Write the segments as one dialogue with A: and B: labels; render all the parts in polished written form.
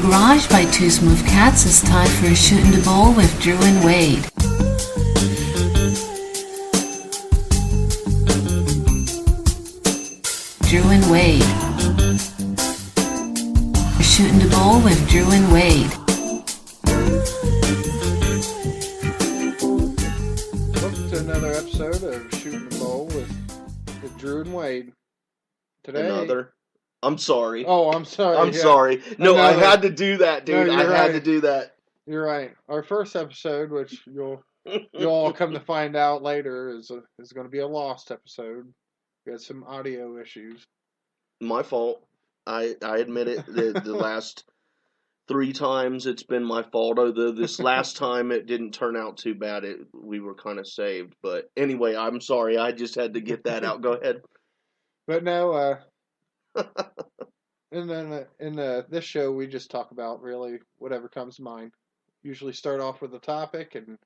A: garage by Two Smooth Cats. It's time for Shootin' the Bowl with Drew and Wade. Drew and Wade. Shootin' the Bowl with Drew and Wade.
B: Welcome to another episode of Shootin' the Bowl with Drew and Wade. Today,
C: I'm sorry.
B: Oh, I'm sorry.
C: I'm sorry. No, I had to do that, dude.
B: No,
C: I had to do that.
B: You're right. Our first episode, which you'll all come to find out later, is going to be a lost episode. We had some audio issues.
C: My fault. I admit it. The last 3 times it's been my fault. Although this last time it didn't turn out too bad. We were kind of saved. But anyway, I'm sorry. I just had to get that out. Go ahead.
B: But no, and then in this show we just talk about really whatever comes to mind. Usually start off with a topic, and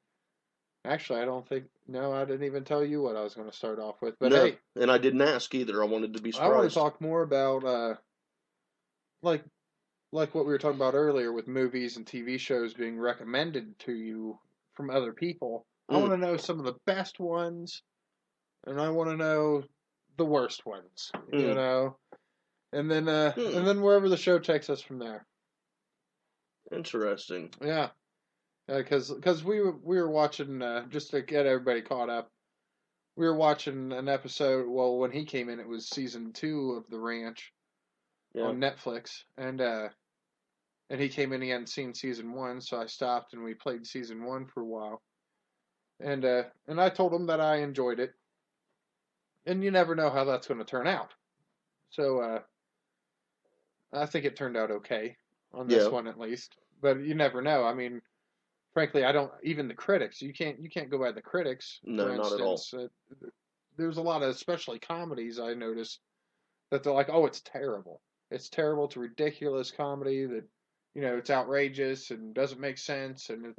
B: actually I didn't even tell you what I was going to start off with. But
C: no,
B: hey,
C: and I didn't ask either. I wanted to be surprised.
B: I want to talk more about like what we were talking about earlier with movies and TV shows being recommended to you from other people. I want to know some of the best ones, and I want to know the worst ones, you know, and then wherever the show takes us from there.
C: Interesting.
B: Yeah, because we were watching just to get everybody caught up. We were watching an episode. Well, when he came in, it was season 2 of The Ranch on Netflix, and he came in. He hadn't seen season 1, so I stopped and we played season 1 for a while, and I told him that I enjoyed it. And you never know how that's going to turn out. So, I think it turned out okay on this one at least. But you never know. I mean, frankly, even the critics, you can't go by the critics.
C: No,
B: for
C: not
B: instance.
C: at all.
B: There's a lot of, especially comedies, I noticed, that they're like, oh, it's terrible. It's terrible. It's a ridiculous comedy that, it's outrageous and doesn't make sense. And,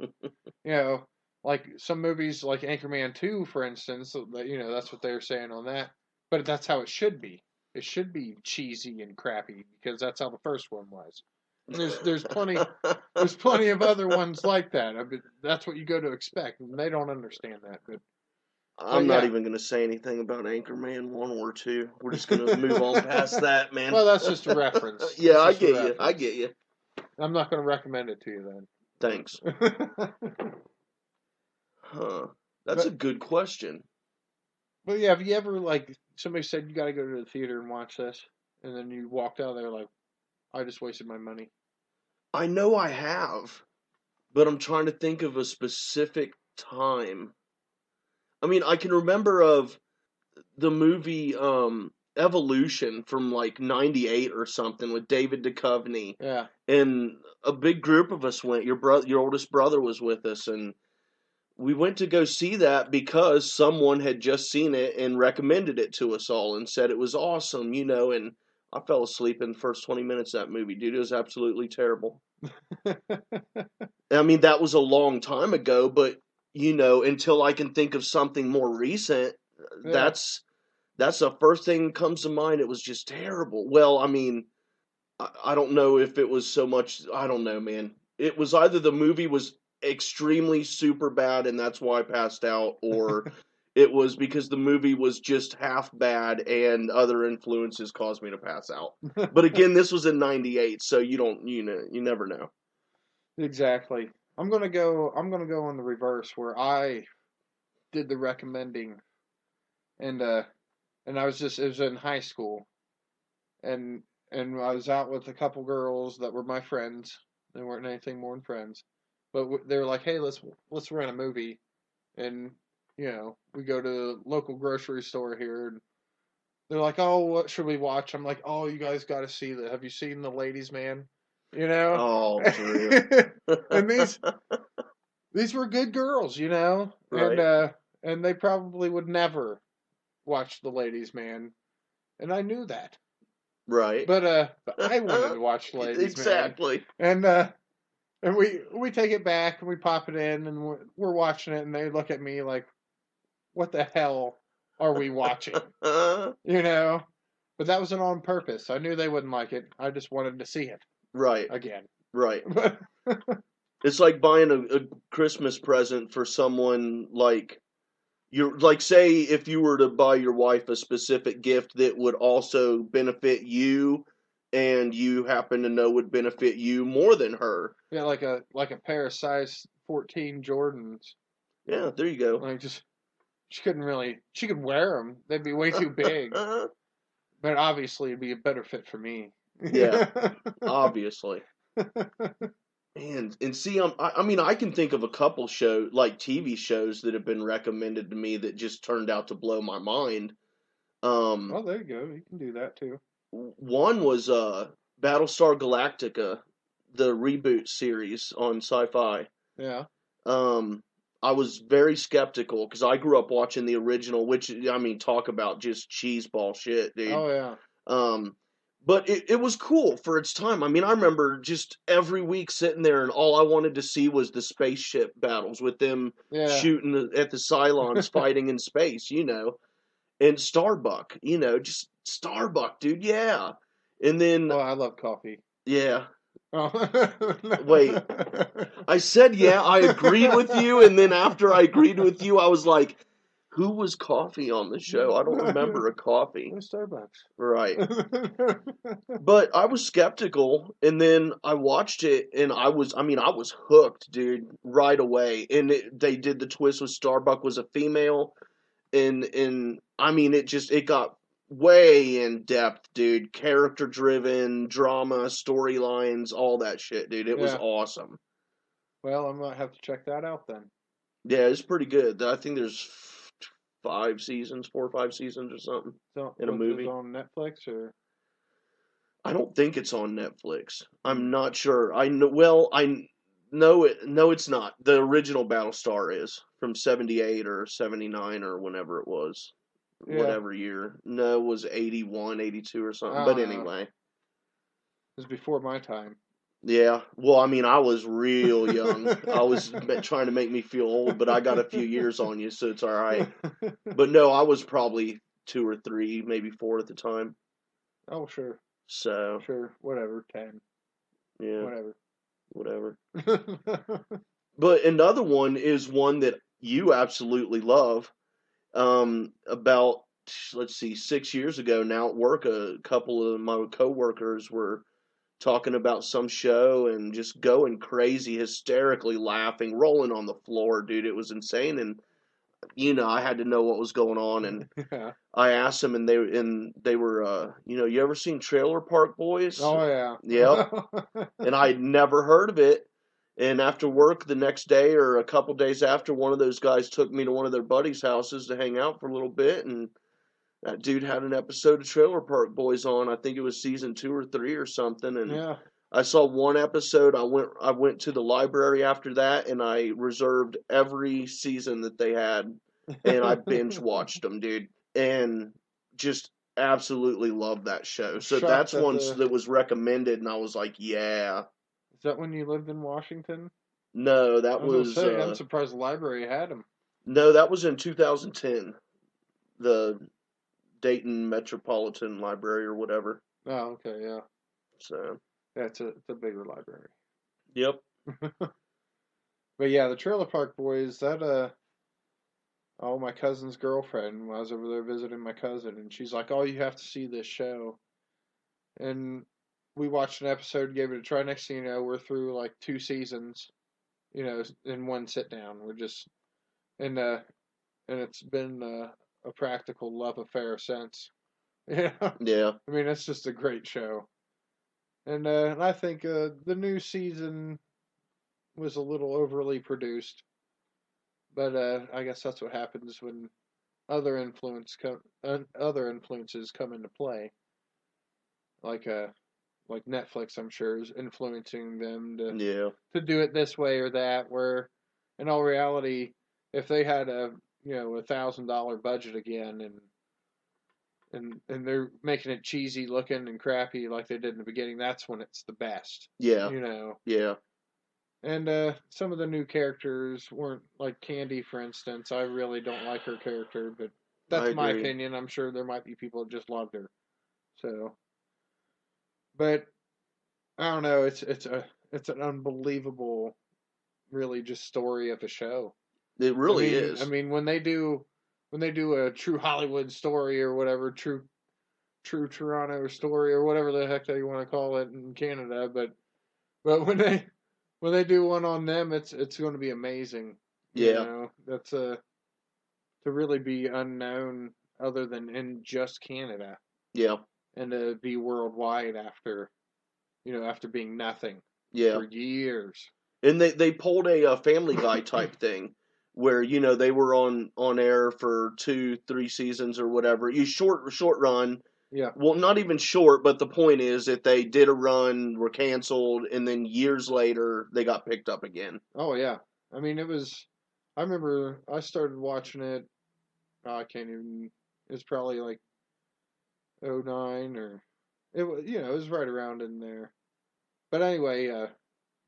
B: like some movies like Anchorman 2, for instance, that's what they're saying on that. But that's how it should be. It should be cheesy and crappy because that's how the first one was. And there's plenty of other ones like that. I mean, that's what you go to expect, and they don't understand that. But
C: I'm not even going to say anything about Anchorman 1 or 2. We're just going to move on past that, man.
B: Well, that's just a reference.
C: Yeah, I get you.
B: I'm not going to recommend it to you then.
C: Thanks. That's a good question.
B: But yeah, have you ever, somebody said you got to go to the theater and watch this, and then you walked out there like, I just wasted my money?
C: I know I have, but I'm trying to think of a specific time. I mean, I can remember of the movie Evolution from 98 or something with David Duchovny.
B: Yeah.
C: And a big group of us went. Your oldest brother was with us, and we went to go see that because someone had just seen it and recommended it to us all and said it was awesome, and I fell asleep in the first 20 minutes of that movie, dude. It was absolutely terrible. I mean, that was a long time ago, but, until I can think of something more recent, that's the first thing that comes to mind. It was just terrible. Well, I mean, I don't know if it was so much, I don't know, man. It was either the movie was extremely super bad and that's why I passed out, or it was because the movie was just half bad and other influences caused me to pass out. But again, this was in 98, so you never know.
B: Exactly. I'm gonna go on the reverse where I did the recommending, and it was in high school, and I was out with a couple girls that were my friends. They weren't anything more than friends. But they were like, hey, let's rent a movie. And, we go to the local grocery store here. And they're like, oh, what should we watch? I'm like, oh, you guys got to see that. Have you seen The Ladies' Man?
C: Oh, Drew.
B: And these were good girls,
C: Right.
B: And they probably would never watch The Ladies' Man. And I knew that.
C: Right.
B: But I wanted to watch The Ladies' Man.
C: Exactly.
B: And we take it back and we pop it in and we're watching it and they look at me like, what the hell are we watching? But that wasn't on purpose. I knew they wouldn't like it. I just wanted to see it.
C: Right.
B: Again.
C: Right. It's like buying a Christmas present for someone like you're like, say if you were to buy your wife a specific gift that would also benefit you and you happen to know would benefit you more than her.
B: Yeah, like a pair of size 14 Jordans.
C: Yeah, there you go.
B: Like just she could wear them. They'd be way too big. But obviously it'd be a better fit for me.
C: Yeah, obviously. And see, I mean, I can think of a couple like TV shows that have been recommended to me that just turned out to blow my mind.
B: Well, there you go. You can do that too.
C: One was Battlestar Galactica, the reboot series on Sci-Fi.
B: Yeah.
C: I was very skeptical because I grew up watching the original, which, I mean, talk about just cheeseball shit, dude.
B: Oh yeah.
C: But it was cool for its time. I mean, I remember just every week sitting there and all I wanted to see was the spaceship battles with them shooting at the Cylons fighting in space, you know. And Starbuck, you know, just Starbuck, dude, yeah. And then...
B: Oh, I love coffee.
C: Yeah.
B: Oh.
C: Wait. I said, yeah, I agreed with you, and then after I agreed with you, I was like... Who was coffee on the show? I don't remember a coffee.
B: Starbucks.
C: Right. But I was skeptical, and then I watched it, and I was hooked, dude, right away. And they did the twist with Starbuck was a female, and I mean, it got way in depth, dude. Character driven, drama, storylines, all that shit, dude. It was awesome.
B: Well, I might have to check that out then.
C: Yeah, it's pretty good. I think there's 4 or 5 seasons or something in a movie.
B: Is it on Netflix or?
C: I don't think it's on Netflix. I'm not sure. I know. Well, I know it. No, it's not. The original Battlestar is from '78 or '79 or whenever it was, whatever year. No, it was '81, '82 or something. But anyway,
B: it was before my time.
C: Yeah. Well, I mean, I was real young. I was trying to make me feel old, but I got a few years on you, so it's all right. But no, I was probably 2 or 3, maybe 4 at the time.
B: Oh, sure.
C: So.
B: Sure. Whatever. 10.
C: Yeah.
B: Whatever.
C: But another one is one that you absolutely love. About, let's see, 6 years ago now at work, a couple of my coworkers were talking about some show and just going crazy, hysterically laughing, rolling on the floor, dude. It was insane, and you know, I had to know what was going on, and I asked them, and they were, you know, you ever seen Trailer Park Boys?
B: Oh yeah.
C: Yep. And I'd never heard of it, and after work the next day or a couple days after, one of those guys took me to one of their buddies' houses to hang out for a little bit, and that dude had an episode of Trailer Park Boys on. I think it was season 2 or 3 or something. And I saw one episode. I went to the library after that, and I reserved every season that they had, and I binge watched them, dude. And just absolutely loved that show. So that's one that was recommended, and I was like, yeah.
B: Is that when you lived in Washington?
C: No, that was.
B: I'm surprised the library had them.
C: No, that was in 2010. The Dayton Metropolitan Library or whatever.
B: Oh, okay, yeah.
C: So
B: yeah, it's a bigger library.
C: Yep.
B: But yeah, the Trailer Park Boys. That my cousin's girlfriend. When I was over there visiting my cousin, and she's like, "Oh, you have to see this show." And we watched an episode, gave it a try. Next thing you know, we're through like 2 seasons, you know, in one sit down. We're just and it's been a practical love affair since. Yeah.
C: Yeah.
B: I mean, it's just a great show. And I think the new season was a little overly produced. But I guess that's what happens when other influences come into play. Like Netflix, I'm sure, is influencing them to do it this way or that, where in all reality, if they had a $1,000 budget again and they're making it cheesy looking and crappy like they did in the beginning, that's when it's the best.
C: Yeah.
B: You know.
C: Yeah.
B: And some of the new characters weren't like Candy, for instance. I really don't like her character, but that's my opinion. I'm sure there might be people that just loved her. So, but I don't know. It's it's an unbelievable, really just story of a show.
C: It really
B: I
C: is.
B: mean, when they do a true Hollywood story or whatever, true Toronto story or whatever the heck they want to call it in Canada, but when they do one on them, it's going to be amazing. You
C: Yeah.
B: know, that's to really be unknown other than in just Canada
C: Yeah.
B: and to be worldwide after after being nothing
C: Yeah.
B: for years.
C: And they pulled a Family Guy type thing where they were on air for 2-3 seasons or whatever. You short run.
B: Yeah.
C: Well, not even short, but the point is that they did a run, were canceled, and then years later they got picked up again.
B: Oh yeah. I mean, it was. I remember I started watching it. I can't even. It's probably like '09 or it was. It was right around in there. But anyway,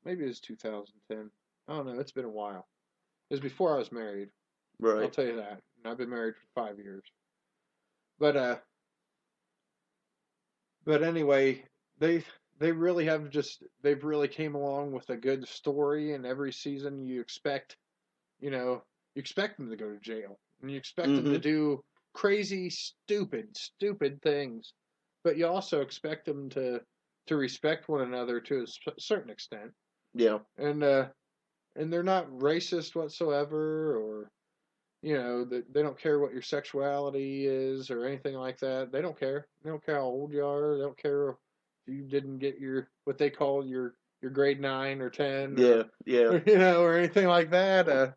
B: maybe it was 2010. I don't know. It's been a while. It was before I was married. I'll
C: Right.
B: tell you that. And I've been married for 5 years. But anyway, they really have they've really came along with a good story, and every season you expect them to go to jail, and you expect them to
C: Mm-hmm.
B: do crazy, stupid things, but you also expect them to respect one another to a certain extent,
C: Yeah.
B: and they're not racist whatsoever, or they don't care what your sexuality is or anything like that. They don't care. They don't care how old you are. They don't care if you didn't get your what they call your grade 9 or 10
C: Yeah. Yeah.
B: or anything like that.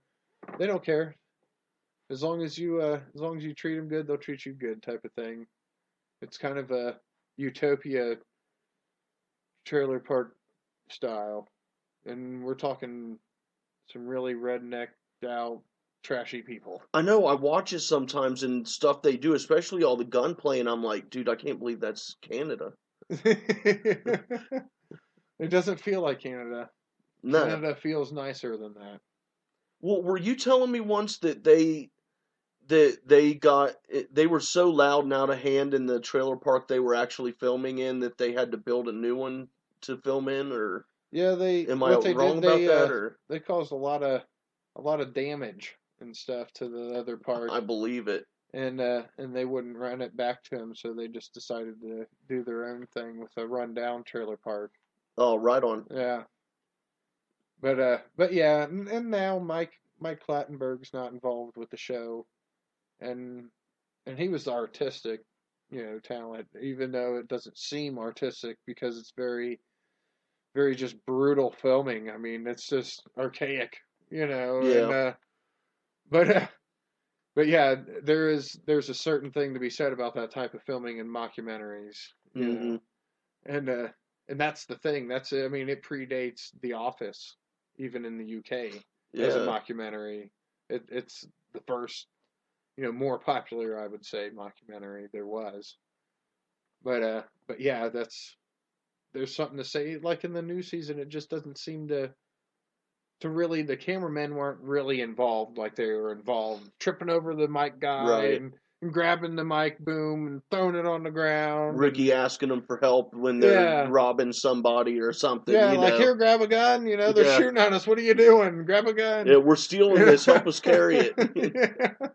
B: They don't care as long as you treat them good, they'll treat you good type of thing. It's kind of a utopia trailer park style, and we're talking some really rednecked out trashy people.
C: I know. I watch it sometimes and stuff they do, especially all the gunplay, and I'm like, dude, I can't believe that's Canada.
B: It doesn't feel like Canada.
C: No.
B: Canada feels nicer than that.
C: Well, were you telling me once that they were so loud and out of hand in the trailer park they were actually filming in that they had to build a new one to film in, or
B: Yeah,
C: am I wrong about that, or
B: they caused a lot of damage and stuff to the other park,
C: I believe it.
B: and they wouldn't run it back to them, so they just decided to do their own thing with a rundown trailer park.
C: Oh, right on.
B: Yeah, but yeah, and now Mike Clattenburg's not involved with the show, and he was the artistic, talent, even though it doesn't seem artistic because it's very, very just brutal filming. I mean, it's just archaic,
C: Yeah.
B: and but but yeah, there's a certain thing to be said about that type of filming in mockumentaries,
C: Mm-hmm.
B: and that's the thing. I mean, it predates The Office, even in the UK as a
C: Yeah.
B: mockumentary. It's the first, more popular, I would say, mockumentary there was. But yeah, there's something to say. Like in the new season, it just doesn't seem to really, the cameramen weren't really involved like they were involved tripping over the mic guy
C: Right.
B: and grabbing the mic boom and throwing it on the ground.
C: Ricky
B: And,
C: asking them for help when they're
B: yeah.
C: robbing somebody or something,
B: Yeah, like, here, grab a gun. They're
C: Yeah.
B: shooting at us. What are you doing? Grab a gun.
C: Yeah, we're stealing this. Help us carry it.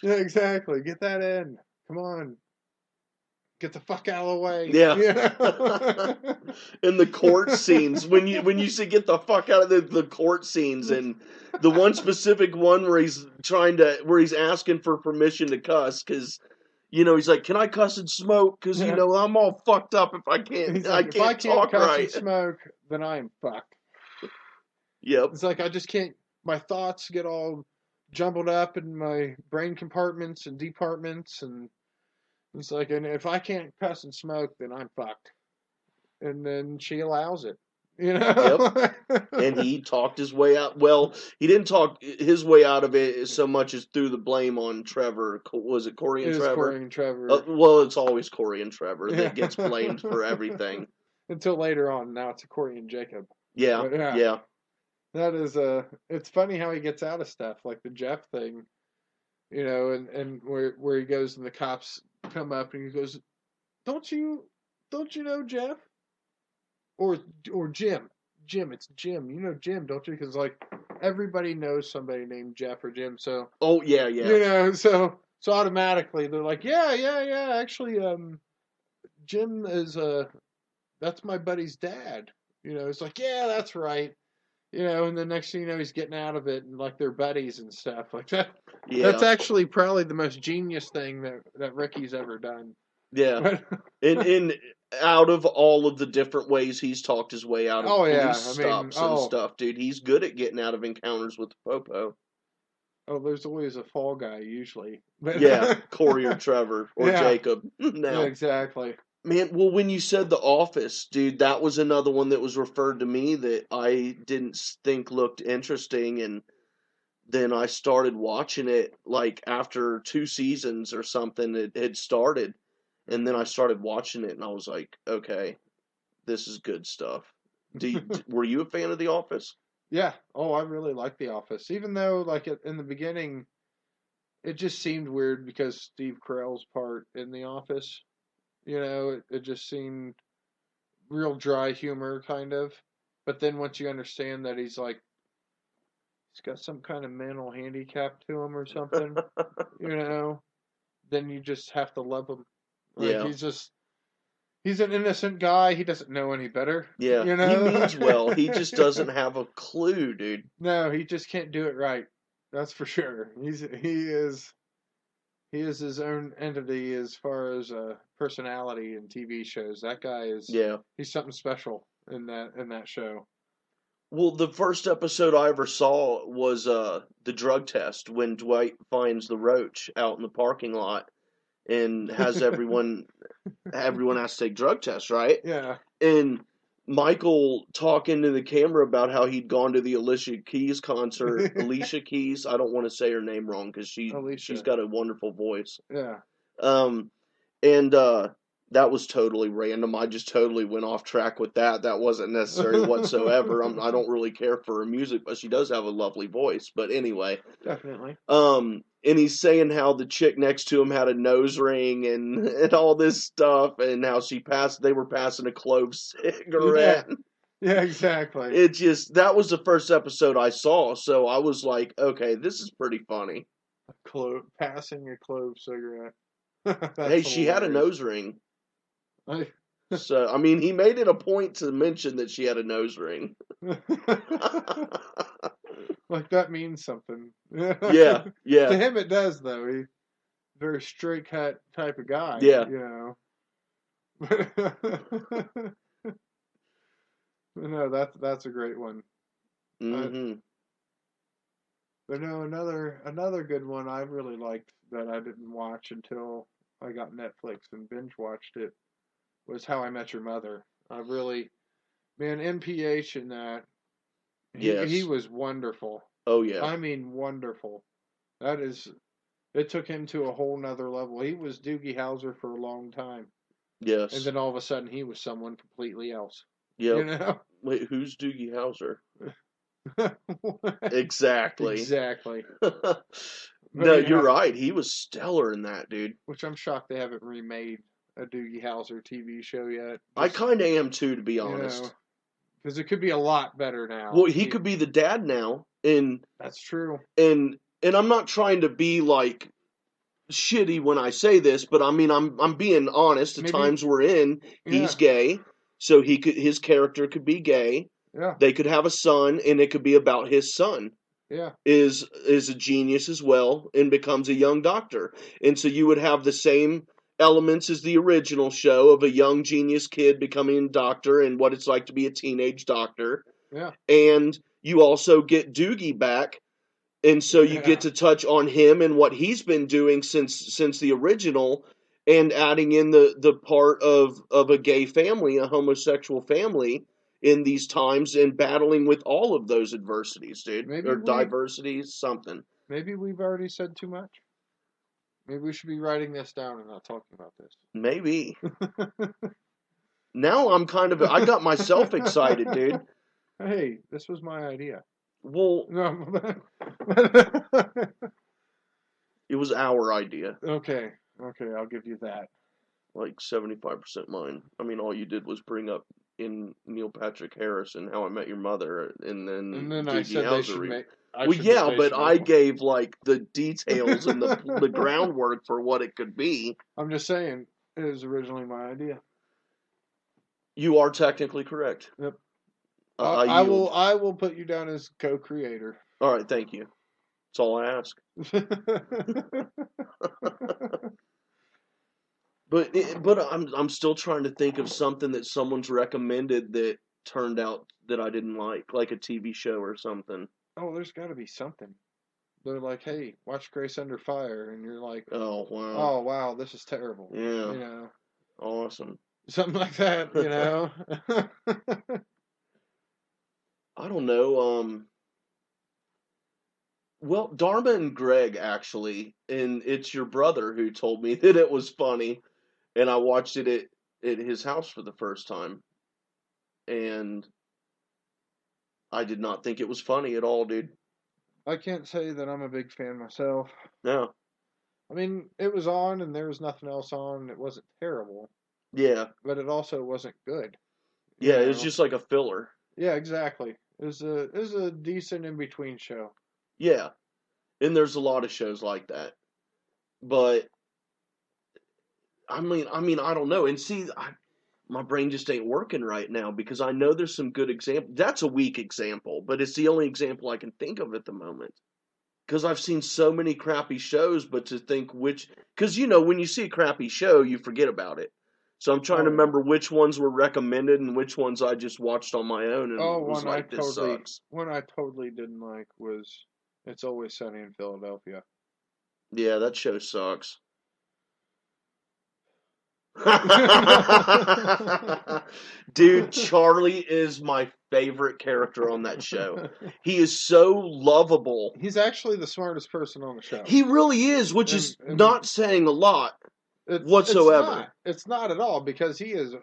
B: Yeah, exactly. Get that in. Come on. Get the fuck out of the way.
C: Yeah. In the court scenes, when you say get the fuck out of the court scenes, and the one specific one where he's asking for permission to cuss, because he's like, can I cuss and smoke? Because
B: Yeah.
C: I'm all fucked up if I can't.
B: He's like,
C: I can't talk
B: cuss
C: right.
B: and smoke, then I'm fucked.
C: Yep.
B: It's like I just can't. My thoughts get all jumbled up in my brain compartments and departments, and it's like, and if I can't cuss and smoke, then I'm fucked. And then she allows it,
C: Yep. And he talked his way out. Well, he didn't talk his way out of it so much as threw the blame on Trevor. Was it Corey and
B: It is
C: Trevor?
B: Corey and Trevor.
C: Well, it's always Corey and Trevor that gets blamed for everything.
B: Until later on, now it's Corey and Jacob.
C: Yeah,
B: But
C: yeah.
B: That is it's funny how he gets out of stuff, like the Jeff thing, and where he goes and the cops come up and he goes, don't you know Jeff? Or Jim. Jim. It's Jim. You know Jim, don't you? Because like everybody knows somebody named Jeff or Jim. So
C: Oh yeah,
B: you know, so automatically they're like, yeah. Actually, Jim is that's my buddy's dad. You know, it's like, yeah, that's right. You know, and the next thing you know, he's getting out of it, and like they're buddies and stuff like that.
C: Yeah.
B: That's actually probably the most genius thing that Ricky's ever done.
C: Yeah. in out of all of the different ways he's talked his way out of police stops and stuff, dude, he's good at getting out of encounters with the popo.
B: Oh, there's always a fall guy usually.
C: Yeah, Corey or Trevor or Jacob. Now,
B: yeah, exactly.
C: Man, well, when you said The Office, dude, that was another one that was referred to me that I didn't think looked interesting, and then I started watching it, like, after 2 seasons or something, it had started, and then I started watching it, and I was like, okay, this is good stuff. Were you a fan of The Office?
B: Yeah. Oh, I really like The Office, even though, like, in the beginning, it just seemed weird because Steve Carell's part in The Office. You know, it just seemed real dry humor, kind of. But then once you understand that he's got some kind of mental handicap to him or something, you know, then you just have to love him. Like,
C: yeah.
B: He's an innocent guy. He doesn't know any better.
C: Yeah.
B: You know?
C: He means well. He just doesn't have a clue, dude.
B: No, he just can't do it right. That's for sure. He is his own entity as far as personality in TV shows. That guy is he's something special in that show.
C: Well, the first episode I ever saw was the drug test when Dwight finds the roach out in the parking lot and has everyone has to take drug tests, right?
B: Yeah.
C: And Michael talking to the camera about how he'd gone to the Alicia Keys concert. Alicia Keys, I don't want to say her name wrong because she's got a wonderful voice.
B: Yeah.
C: And that was totally random. I just totally went off track with that. That wasn't necessary whatsoever. I don't really care for her music, but she does have a lovely voice. But anyway.
B: Definitely.
C: And he's saying how the chick next to him had a nose ring and all this stuff, and how they were passing a clove cigarette.
B: Yeah, exactly.
C: That was the first episode I saw, so I was like, okay, this is pretty funny.
B: Passing a clove cigarette.
C: Hey, she had a nose ring. So, I mean, he made it a point to mention that she had a nose ring.
B: Like, that means something.
C: Yeah.
B: To him it does, though. He's a very straight cut type of guy.
C: Yeah.
B: You know. No, that's a great one.
C: Mm-hmm.
B: But no, another good one I really liked that I didn't watch until I got Netflix and binge watched it was How I Met Your Mother. NPH in that. He was wonderful.
C: Oh yeah.
B: I mean, wonderful. It took him to a whole nother level. He was Doogie Howser for a long time.
C: Yes.
B: And then all of a sudden he was someone completely else.
C: Yeah.
B: You know?
C: Wait, who's Doogie Howser? Exactly. No, you're right. He was stellar in that, dude.
B: Which I'm shocked they haven't remade a Doogie Howser TV show yet.
C: I kind of am too, to be honest.
B: Because it could be a lot better now.
C: Well, he could be the dad now, and
B: that's true.
C: And I'm not trying to be like shitty when I say this, but I mean I'm being honest. The times we're in, he's gay, so his character could be gay.
B: Yeah.
C: They could have a son, and it could be about his son.
B: Yeah.
C: Is a genius as well, and becomes a young doctor, and so you would have the same elements as the original show of a young genius kid becoming a doctor and what it's like to be a teenage doctor.
B: Yeah.
C: And you also get Doogie back, and so you get to touch on him and what he's been doing since the original, and adding in the part of a gay family, a homosexual family in these times, and battling with all of those adversities, dude. Diversities, something.
B: Maybe we've already said too much. Maybe we should be writing this down and not talking about this.
C: Maybe. Now I got myself excited, dude.
B: Hey, this was my idea.
C: Well,
B: no.
C: It was our idea.
B: Okay, I'll give you that.
C: Like 75% mine. I mean, all you did was bring up in Neil Patrick Harris and How I Met Your Mother, and
B: And
C: then
B: then I
C: J.G.
B: said they
C: Howser.
B: should make.
C: Well, yeah, but I gave like the details and the groundwork for what it could be.
B: I'm just saying, it was originally my idea.
C: You are technically correct.
B: Yep.
C: I yield.
B: I will put you down as co-creator.
C: All right, thank you. That's all I ask. But I'm still trying to think of something that someone's recommended that turned out that I didn't like a TV show or something.
B: Oh, there's got to be something. They're like, "Hey, watch Grace Under Fire," and you're like,
C: Oh wow.
B: "Oh wow, this is terrible."
C: Yeah.
B: You know,
C: Awesome.
B: something like that. You know.
C: I don't know. Well, Dharma and Greg actually, and it's your brother who told me that it was funny, and I watched it at his house for the first time, and I did not think it was funny at all, dude.
B: I can't say that I'm a big fan myself.
C: No.
B: I mean, it was on, and there was nothing else on. It wasn't terrible,
C: Yeah.
B: but it also wasn't good.
C: Yeah, it was just like a filler.
B: Yeah, exactly. It was a decent in between show.
C: Yeah. And there's a lot of shows like that. But I mean, I don't know. And see, my brain just ain't working right now because I know there's some good examples. That's a weak example, but it's the only example I can think of at the moment. Because I've seen so many crappy shows, but to think because when you see a crappy show, you forget about it. So I'm trying to remember which ones were recommended and which ones I just watched on my own and was like, this sucks.
B: One I totally didn't like was It's Always Sunny in Philadelphia.
C: Yeah, that show sucks. Dude, Charlie is my favorite character on that show. He is so lovable.
B: He's actually the smartest person on the show.
C: He really is, which is not saying a lot whatsoever.
B: It's not at all, because his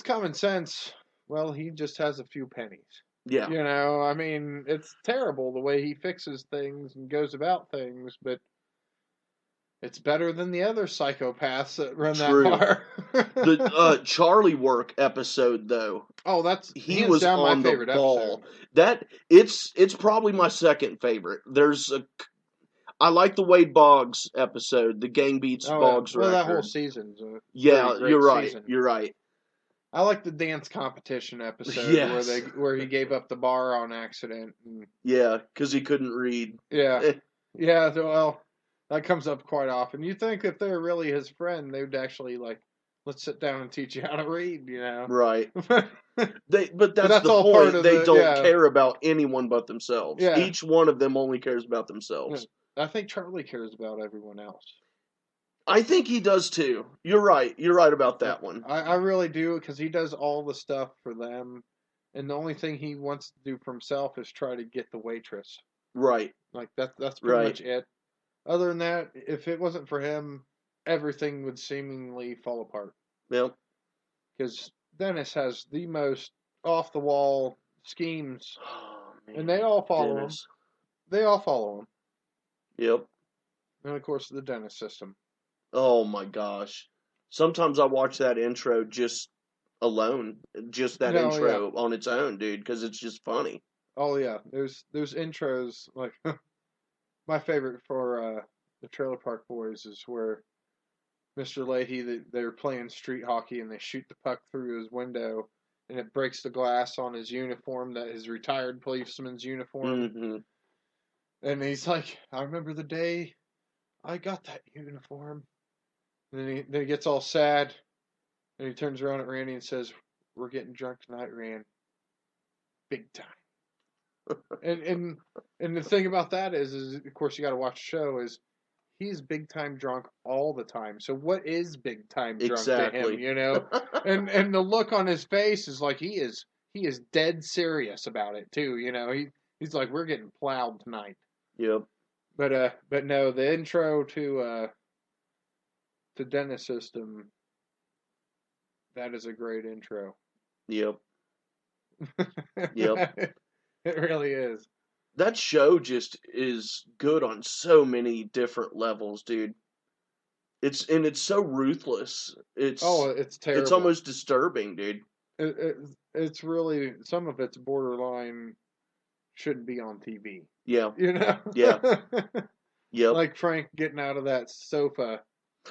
B: common sense, well, he just has a few pennies.
C: Yeah.
B: I mean, it's terrible the way he fixes things and goes about things, but it's better than the other psychopaths that run that bar.
C: The Charlie Work episode, though.
B: Oh,
C: he was on
B: my favorite
C: the ball.
B: Episode.
C: It's probably my second favorite. I like the Wade Boggs episode, the Gang Beats Boggs record.
B: That whole season's
C: you're right. Season. You're right.
B: I like the dance competition episode where he gave up the bar on accident.
C: Yeah, because he couldn't read.
B: Yeah, yeah. Well, that comes up quite often. You think if they're really his friend, they would actually let's sit down and teach you how to read.
C: Right. But that's the
B: all
C: point.
B: Part of
C: they don't care about anyone but themselves.
B: Yeah.
C: Each one of them only cares about themselves.
B: I think Charlie cares about everyone else.
C: I think he does too. You're right. You're right about that one.
B: I really do, because he does all the stuff for them, and the only thing he wants to do for himself is try to get the waitress.
C: Right.
B: That's pretty much it. Other than that, if it wasn't for him, everything would seemingly fall apart.
C: Yep.
B: Because Dennis has the most off-the-wall schemes, and they all follow him. They all follow him.
C: Yep.
B: And, of course, the Dennis system.
C: Oh, my gosh. Sometimes I watch that intro just alone. Just that intro on its own, dude, because it's just funny.
B: Oh, yeah. There's intros, like... My favorite for the Trailer Park Boys is where Mr. Leahy, they're playing street hockey and they shoot the puck through his window and it breaks the glass on his uniform, his retired policeman's uniform.
C: Mm-hmm.
B: And he's like, I remember the day I got that uniform. And then he gets all sad and he turns around at Randy and says, "We're getting drunk tonight, Rand. Big time." and the thing about that is of course you got to watch the show, is he's big time drunk all the time. So what is big time drunk to him, and the look on his face is like he is dead serious about it too, he's like, we're getting plowed tonight.
C: Yep.
B: But no, the intro to Dennis System, that is a great intro.
C: Yep. Yep.
B: It really is.
C: That show just is good on so many different levels, dude. It's so ruthless.
B: it's terrible.
C: It's almost disturbing, dude.
B: It's really, some of it's borderline shouldn't be on TV.
C: Yeah.
B: You know?
C: Yeah. Yep.
B: Like Frank getting out of that sofa.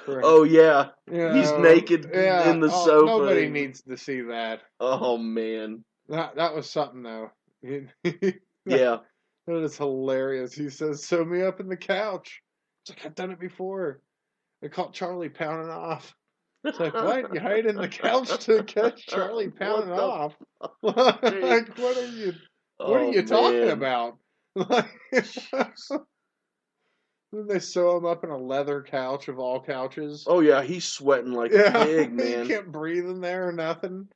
C: Oh yeah. He's naked in the sofa.
B: Nobody needs to see that.
C: Oh man.
B: That was something though.
C: Yeah.
B: That is hilarious. He says, "Sew me up in the couch." It's like, I've done it before. I caught Charlie pounding off. It's like, what? You hide in the couch to catch Charlie pounding off? Like, what are you talking about? Like, then they sew him up in a leather couch of all couches.
C: Oh yeah, he's sweating like a pig, man.
B: He can't breathe in there or nothing.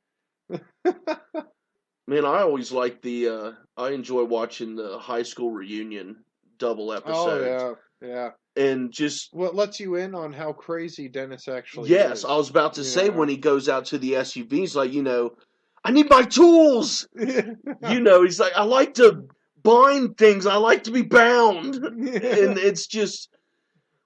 C: Man, I always like I enjoy watching the high school reunion double episodes.
B: Oh yeah.
C: And just
B: well, it lets you in on how crazy Dennis actually is.
C: Yes, I was about to say when he goes out to the SUV, he's like, I need my tools. He's like, I like to bind things. I like to be bound. And it's just,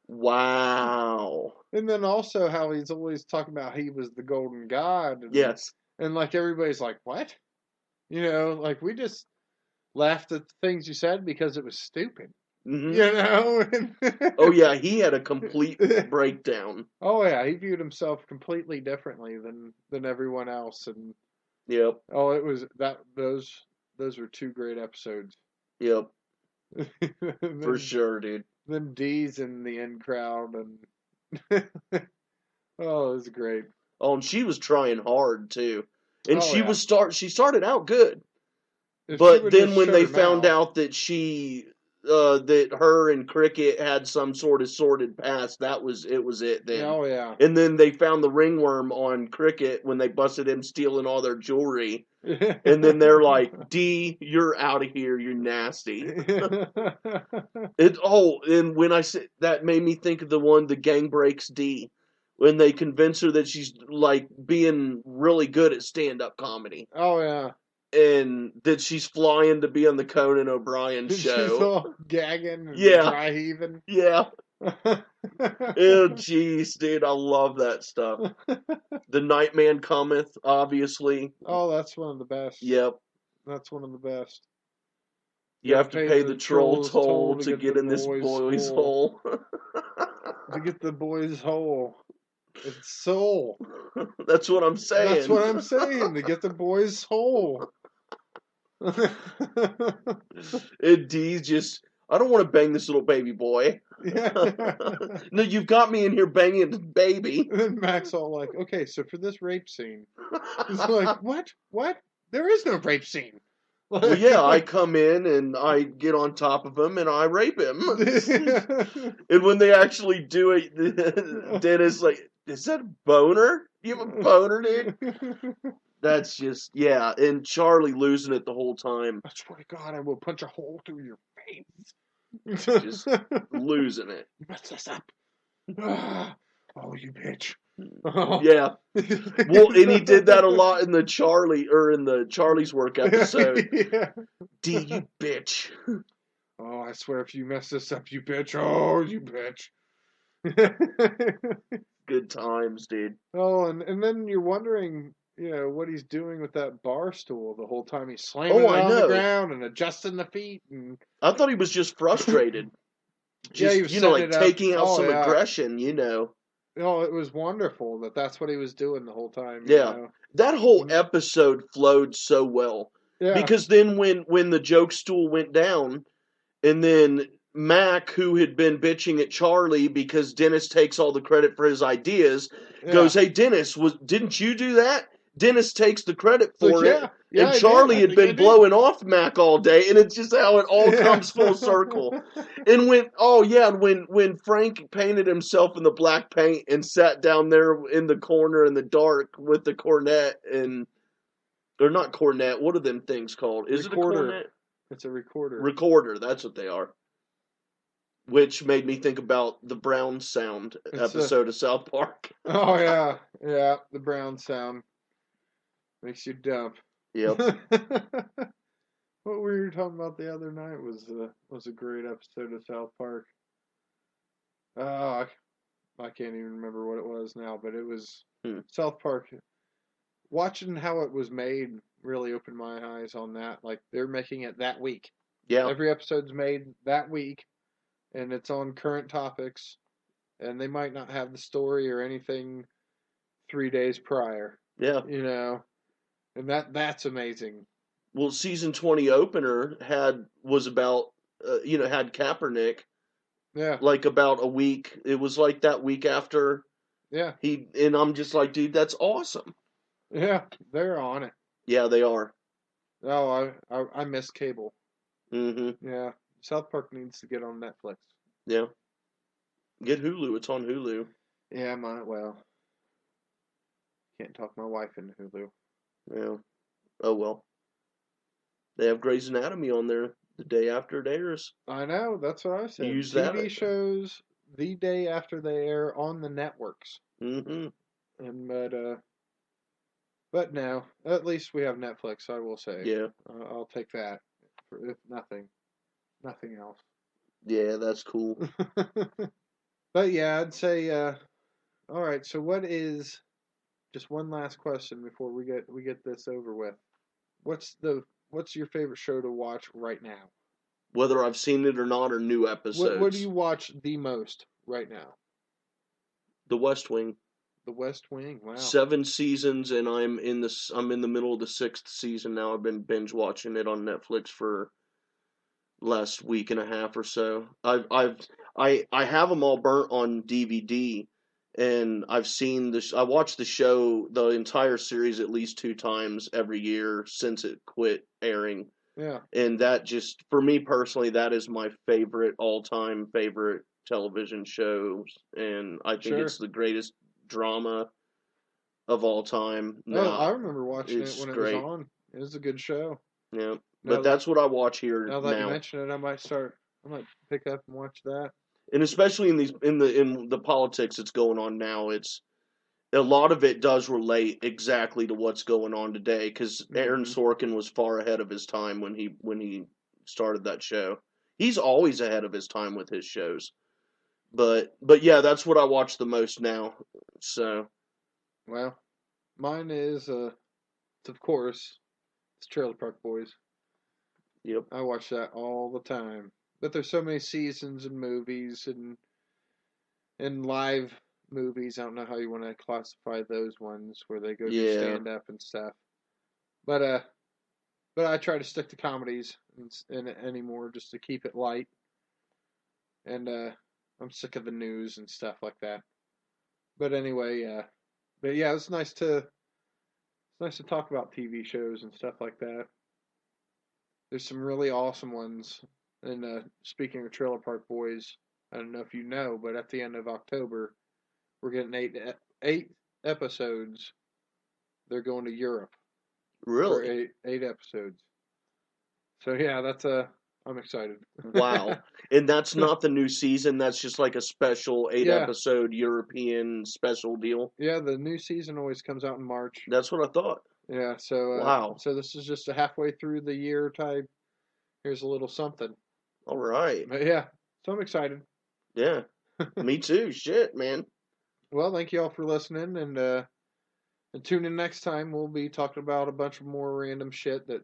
C: wow.
B: And then also how he's always talking about he was the golden god. And,
C: yes.
B: And like everybody's like, what? Like we just laughed at the things you said because it was stupid.
C: Mm-hmm. Oh yeah, he had a complete breakdown.
B: Oh yeah, he viewed himself completely differently than everyone else, and
C: yep.
B: Oh, it was that those were two great episodes.
C: Yep. For sure, dude.
B: Then Dee's in the in crowd, and oh, it was great.
C: Oh, and she was trying hard too, and she started out good, but then when they found out that that her and Cricket had some sort of sordid past, it was it then.
B: Oh yeah.
C: And then they found the ringworm on Cricket when they busted him stealing all their jewelry. And then they're like, D, you're out of here, you're nasty. And when I said that made me think of the Gang Breaks D. When they convince her that she's like being really good at stand-up comedy.
B: Oh yeah.
C: And that she's flying to be on the Conan O'Brien show.
B: She's all gagging and dry heaving.
C: Yeah. Oh, jeez, dude. I love that stuff. The Nightman Cometh, obviously.
B: Oh, that's one of the best.
C: Yep.
B: That's one of the best.
C: You have to pay the troll toll to get in this boy's hole.
B: To get the boy's hole. It's soul.
C: That's what I'm saying.
B: That's what I'm saying. To get the boy's hole.
C: And Dee's just, I don't want to bang this little baby boy. No, you've got me in here banging the baby.
B: And then Mac's all like, okay, so for this rape scene. He's like, what? There is no rape scene.
C: Well, yeah, I come in and I get on top of him and I rape him. And when they actually do it, Dennis like, is that a boner? You have a boner, dude? That's just, yeah. And Charlie losing it the whole time.
B: I swear to God, I will punch a hole through your face.
C: Just losing it.
B: You messed this up. Oh, you bitch.
C: Yeah. Well, and he did that a lot in the Charlie's Work episode.
B: Yeah.
C: D, you bitch.
B: Oh, I swear if you mess this up, you bitch. Oh, you bitch.
C: Good times, dude.
B: Oh, and then you're wondering, what he's doing with that bar stool the whole time. He's slamming it on the ground and adjusting the feet. And
C: I thought he was just frustrated. Just,
B: he was
C: taking out some aggression,
B: Oh, it was wonderful that's what he was doing the whole time.
C: Yeah. That whole episode flowed so well.
B: Yeah.
C: Because then when the joke stool went down, and then Mac, who had been bitching at Charlie because Dennis takes all the credit for his ideas, goes, hey, Dennis, didn't you do that? Dennis takes the credit for it. Yeah, and Charlie had been blowing off Mac all day, and it's just how it all comes full circle. And when Frank painted himself in the black paint and sat down there in the corner in the dark with the cornet or not cornet, what are them things called? Is it a cornet?
B: It's a recorder.
C: Recorder, that's what they are. Which made me think about the Brown Sound episode of South Park.
B: Oh, yeah. Yeah, the Brown Sound. Makes you dump.
C: Yep.
B: What we were talking about the other night was a great episode of South Park. I can't even remember what it was now, but it was
C: Hmm.
B: South Park. Watching how it was made really opened my eyes on that. Like, they're making it that week.
C: Yeah.
B: Every episode's made that week, and it's on current topics, and they might not have the story or anything 3 days prior,
C: Yeah.
B: you know, and that's amazing.
C: Well, season 20 opener was about, had Kaepernick,
B: Yeah,
C: like about a week. It was like that week after
B: yeah,
C: and I'm just like, dude, that's awesome.
B: yeah, they're on it.
C: Yeah, they are.
B: Oh, I miss cable.
C: Mm-hmm.
B: Yeah, South Park needs to get on Netflix.
C: Yeah. Get Hulu. It's on Hulu.
B: Yeah, well, can't talk my wife into Hulu.
C: Yeah. Oh, well. They have Grey's Anatomy on there the day after it airs.
B: I know, that's what I said.
C: Use
B: TV
C: that.
B: shows the day after they air on the networks.
C: Mm-hmm.
B: And but no, at least we have Netflix, I will say.
C: Yeah.
B: I'll take that for if nothing else.
C: Yeah, that's cool.
B: But yeah, I'd say all right, so what is just one last question before we get this over with. What's your favorite show to watch right now?
C: Whether I've seen it or not, or new episodes.
B: What do you watch the most right now?
C: The West Wing.
B: The West Wing. Wow.
C: 7 seasons, and I'm in the middle of the 6th season now. I've been binge watching it on Netflix for last week and a half or so. I have them all burnt on DVD, and I've seen this. I watched the show, the entire series, at least 2 times every year since it quit airing.
B: Yeah.
C: And that just, for me personally, that is my all-time favorite television shows, and I think it's the greatest drama of all time.
B: No, I remember watching it
C: it's
B: when
C: great.
B: it was on. It was a good show.
C: Yeah,
B: Now
C: but that's what I watch here
B: now. That you mention it, I might pick up and watch that.
C: And especially in the politics that's going on now, it's a lot of it does relate exactly to what's going on today. Because Aaron Sorkin was far ahead of his time when he started that show. He's always ahead of his time with his shows. But yeah, that's what I watch the most now. So,
B: well, mine is of course, it's Trailer Park Boys.
C: yep.
B: I watch that all the time. But there's so many seasons and movies and live movies. I don't know how you want to classify those ones where they go do stand up and stuff. But I try to stick to comedies anymore just to keep it light. And I'm sick of the news and stuff like that. But anyway, but yeah, it's nice to talk about TV shows and stuff like that. There's some really awesome ones. And speaking of Trailer Park Boys, I don't know if you know, but at the end of October, we're getting eight episodes. They're going to Europe.
C: Really?
B: For eight episodes. So yeah, I'm excited.
C: Wow. And that's not the new season. That's just like a special 8-episode European special deal.
B: Yeah, the new season always comes out in March.
C: That's what I thought.
B: Yeah, so
C: wow.
B: So this is just a halfway through the year type. Here's a little something.
C: All right.
B: But yeah, so I'm excited.
C: Yeah. Me too. Shit, man.
B: Well, thank you all for listening, and tune in next time. We'll be talking about a bunch of more random shit that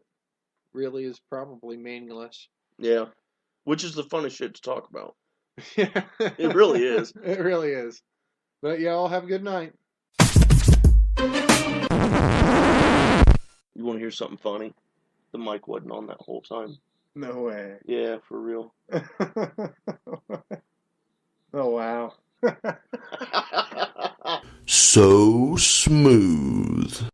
B: really is probably meaningless.
C: Yeah. Which is the funnest shit to talk about.
B: Yeah.
C: It really is.
B: It really is. But yeah, all have a good night.
C: You want to hear something funny? The mic wasn't on that whole time.
B: No way.
C: Yeah, for real.
B: Oh, wow.
D: So smooth.